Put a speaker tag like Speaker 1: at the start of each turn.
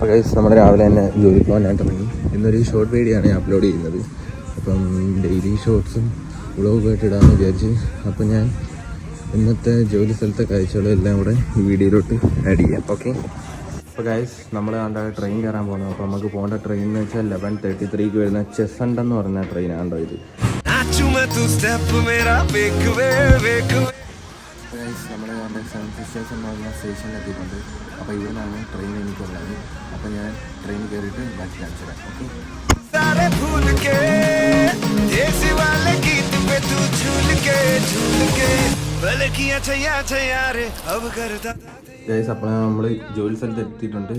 Speaker 1: അപ്പോൾ ഗൈസ് നമ്മൾ രാവിലെ തന്നെ ജോലിക്ക് പോകാനായിട്ട് തുടങ്ങി. ഇന്നൊരു ഷോർട്ട് വീഡിയോ ആണ് ഞാൻ അപ്ലോഡ് ചെയ്യുന്നത്. അപ്പം ഡെയിലി ഷോർട്സും വ്ളോഗായിട്ട് ഇടാമെന്ന് വിചാരിച്ച് അപ്പോൾ ഞാൻ ഇന്നത്തെ ജോലി സ്ഥലത്തെ കാഴ്ചകളും എല്ലാം കൂടെ ഈ വീഡിയോയിലോട്ട് ആഡ് ചെയ്യാം. ഓക്കെ. അപ്പോൾ ഗൈസ് നമ്മൾ കണ്ട ട്രെയിൻ കയറാൻ പോകുന്നത്. അപ്പോൾ നമുക്ക് പോകേണ്ട ട്രെയിൻ എന്ന് വെച്ചാൽ 11:33 വരുന്ന ചെസണ്ട് എന്ന് പറഞ്ഞ ട്രെയിനാണോ ഇത്. നമ്മൾ നമ്മുടെ സെവൻ സിസ്റ്റേഴ്സ് എന്ന് പറഞ്ഞ സ്റ്റേഷനിലെത്തിയിട്ടുണ്ട്. അപ്പോൾ ഇവിടെ നിന്നാണ് ട്രെയിൻ എനിക്കുള്ളത്. അപ്പോൾ ഞാൻ ട്രെയിൻ കയറിയിട്ട് ബാക്കി കാണിച്ചു തരാം. ഓക്കെ ഗൈസ്, അപ്പോൾ നമ്മൾ ജോലി സ്ഥലത്ത് എത്തിയിട്ടുണ്ട്.